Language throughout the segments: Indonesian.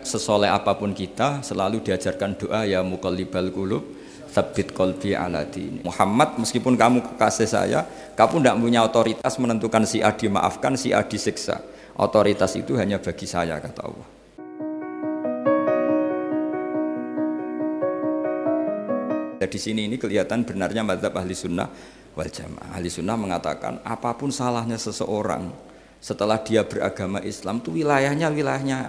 Sesoleh apapun kita selalu diajarkan doa ya muqallibal qulub tsabbit qalbi ala dini. Muhammad, meskipun kamu kekasih saya, kamu tidak punya otoritas menentukan si A dimaafkan, si A disiksa. Otoritas itu hanya bagi saya, kata Allah. Di sini ini kelihatan benarnya mazhab ahli sunnah wal jamaah. Ahli sunnah mengatakan apapun salahnya seseorang setelah dia beragama Islam itu wilayahnya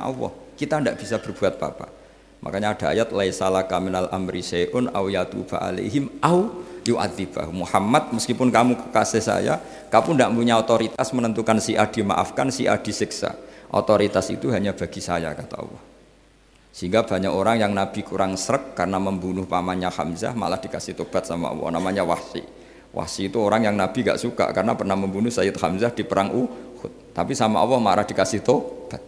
Allah. Kita tidak bisa berbuat apa-apa. Makanya ada ayat laisalaka minal amri syai'un aw yatuba alaihim aw yu'adzibah. Muhammad, meskipun kamu kekasih saya, kamu tidak punya otoritas menentukan si A dimaafkan, si A disiksa. Otoritas itu hanya bagi saya, kata Allah. Sehingga banyak orang yang Nabi kurang srek karena membunuh pamannya Hamzah malah dikasih tobat sama Allah, namanya Wahsy. Wahsy itu orang yang Nabi gak suka karena pernah membunuh Sayyid Hamzah di perang Uhud. Tapi sama Allah marah dikasih tobat.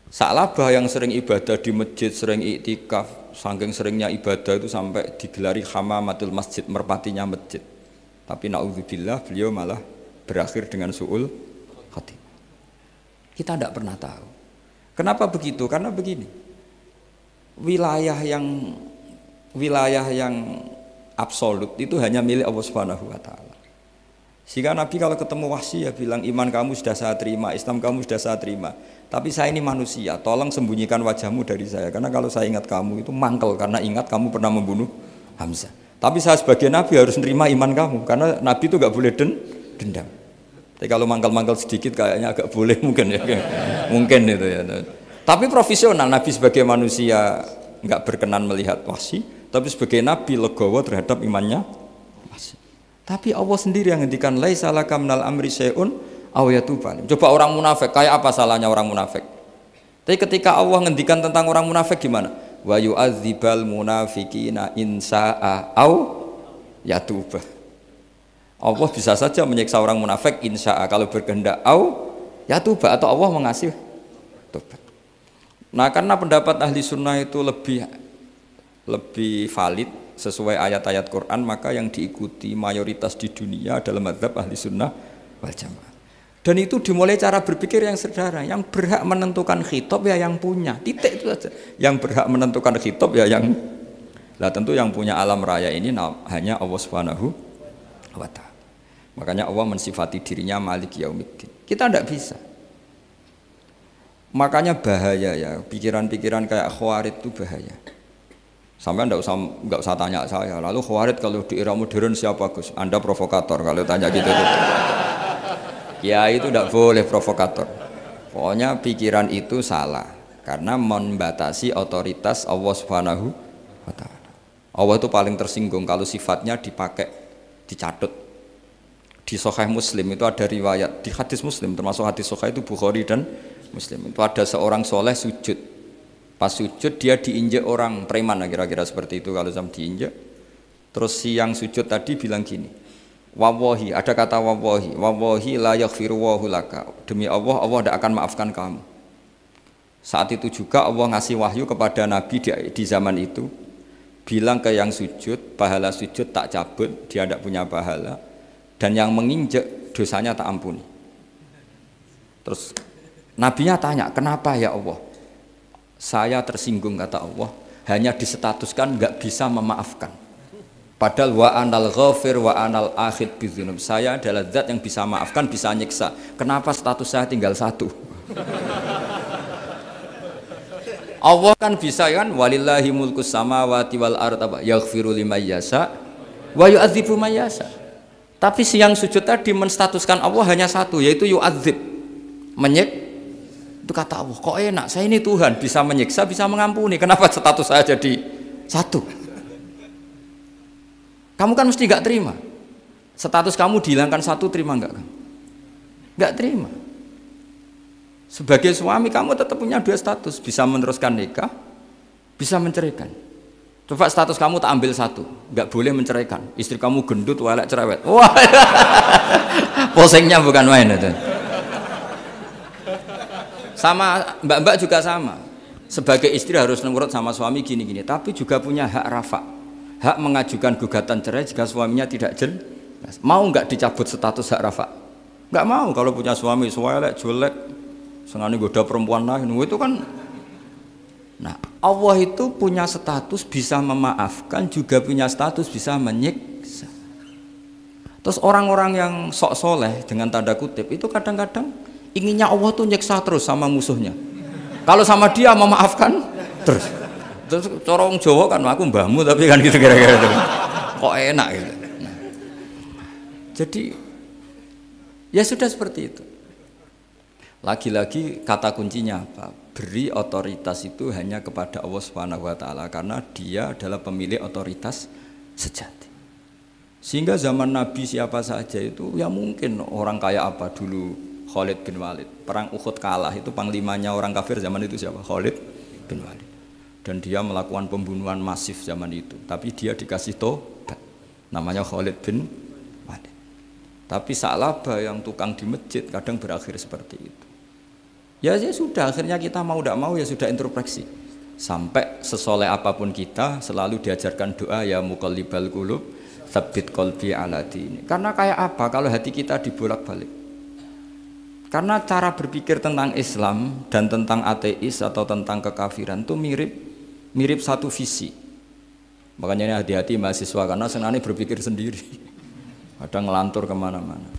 Sa'labah yang sering ibadah di masjid, sering iktikaf, saking seringnya ibadah itu sampai digelari hamamatul masjid, merpatinya masjid. Tapi na'udzubillah beliau malah berakhir dengan su'ul khatimah. Kita tidak pernah tahu. Kenapa begitu? Karena begini, wilayah yang absolut itu hanya milik Allah Subhanahu wa Ta'ala. Sehingga Nabi kalau ketemu Wahsy ya bilang, iman kamu sudah saya terima, Islam kamu sudah saya terima, tapi saya ini manusia, tolong sembunyikan wajahmu dari saya, karena kalau saya ingat kamu itu mangkel, karena ingat kamu pernah membunuh Hamzah. Tapi saya sebagai Nabi harus nerima iman kamu, karena Nabi itu gak boleh dendam. Tapi kalau mangkal-mangkal sedikit kayaknya agak boleh mungkin ya, mungkin itu ya. Tapi profesional, Nabi sebagai manusia nggak berkenan melihat Wahsy, tapi sebagai Nabi legowo terhadap imannya Wahsy. Tapi Allah sendiri yang ngendikan laisa laka minal amri syai'un aw yatuba. Coba orang munafik, kayak apa salahnya orang munafik? Tapi ketika Allah ngendikan tentang orang munafik gimana? Wa yu'adzibal munafiqina in sa'a aw yatuba. Allah bisa saja menyiksa orang munafik insya'a kalau berkehendak au ya tuba, atau Allah mengasih tobat. Nah, karena pendapat ahli sunnah itu lebih valid sesuai ayat-ayat Quran, maka yang diikuti mayoritas di dunia adalah mazhab ahli sunnah wal jamaah. Dan itu dimulai cara berpikir yang sederhana, yang berhak menentukan khitab ya yang punya, titik itu saja. Yang berhak menentukan khitab ya yang, lah tentu yang punya alam raya ini hanya Allah Subhanahu wa Ta'ala. Makanya Allah mensifati dirinya Malik Yaumiddin. Kita tidak bisa. Makanya bahaya ya, pikiran-pikiran kayak Khawarij itu bahaya. Sampai nggak usah tanya saya. Lalu Khawarij kalau di era modern siapa Gus? Anda provokator kalau tanya gitu. Ya itu tidak boleh provokator. Pokoknya pikiran itu salah karena membatasi otoritas Allah Subhanahu wa Ta'ala. Allah itu paling tersinggung kalau sifatnya dipakai, dicatut. Di Sahih Muslim itu ada riwayat, di hadis Muslim termasuk hadis Sahih itu Bukhari dan Muslim, itu ada seorang soleh sujud, pas sujud dia diinjek orang preman, kira-kira seperti itu kalau sama diinjek. Terus si yang sujud tadi bilang gini, wallahi, ada kata wallahi la yaghfiru wallahu laka, demi Allah, Allah tidak akan maafkan kamu. Saat itu juga Allah ngasih wahyu kepada Nabi di zaman itu, bilang ke yang sujud, pahala sujud tak cabut, dia tidak punya pahala. Dan yang menginjek dosanya tak ampuni. Terus Nabinya tanya, kenapa ya Allah? Saya tersinggung, kata Allah, hanya disetatuskan nggak bisa memaafkan. Padahal wa anal ghafir wa anal akhid bidzunub. Saya adalah zat yang bisa maafkan, bisa nyiksa. Kenapa status saya tinggal satu? Allah kan bisa kan, walillahi mulkus samawati wal ardh, yaghfiru liman yasha wa yu'adzibu man yasha. Tapi si yang sujud tadi menstatuskan Allah hanya satu, yaitu yu'adzib, menyik. Itu kata Allah, kok enak, saya ini Tuhan, bisa menyiksa, bisa mengampuni, kenapa status saya jadi satu? Kamu kan mesti gak terima. Status kamu dihilangkan satu, terima enggak? Gak terima. Sebagai suami kamu tetap punya dua status, bisa meneruskan nikah, bisa menceraikan. Coba status kamu tak ambil satu, nggak boleh menceraikan. Istri kamu gendut, walek, cerewet. Wah, posengnya bukan main itu. Sama mbak-mbak juga sama. Sebagai istri harus nurut sama suami gini-gini, tapi juga punya hak rafa, hak mengajukan gugatan cerai jika suaminya tidak jelas. Mau nggak dicabut status hak rafa? Nggak mau. Kalau punya suami walek, jelek, Sengaja goda perempuan lain, itu kan. Nah, Allah itu punya status bisa memaafkan, juga punya status bisa menyiksa. Terus orang-orang yang sok soleh dengan tanda kutip itu kadang-kadang inginnya Allah tuh nyiksa terus sama musuhnya. Kalau sama dia memaafkan terus. Terus corong Jawa kan aku mbahmu tapi kan gitu kira-kira itu. Kok enak gitu. Nah, jadi ya sudah seperti itu. Lagi-lagi kata kuncinya apa? Beri otoritas itu hanya kepada Allah Subhanahu wa taala karena dia adalah pemilik otoritas sejati. Sehingga zaman Nabi siapa saja itu ya mungkin orang kayak apa dulu Khalid bin Walid. Perang Uhud kalah itu panglimanya orang kafir zaman itu siapa? Khalid bin Walid. Dan dia melakukan pembunuhan masif zaman itu. Tapi dia dikasih tobat. Namanya Khalid bin Walid. Tapi Sa'labah yang tukang di masjid kadang berakhir seperti itu. Ya sudah, akhirnya kita mau tidak mau ya sudah introspeksi. Sampai sesoleh apapun kita selalu diajarkan doa ya muqallibal qulub tsabbit qalbi ala dini. Karena kayak apa kalau hati kita dibolak-balik? Karena cara berpikir tentang Islam dan tentang ateis atau tentang kekafiran itu mirip satu visi. Makanya hati-hati mahasiswa karena senangnya berpikir sendiri. Kadang ngelantur kemana-mana.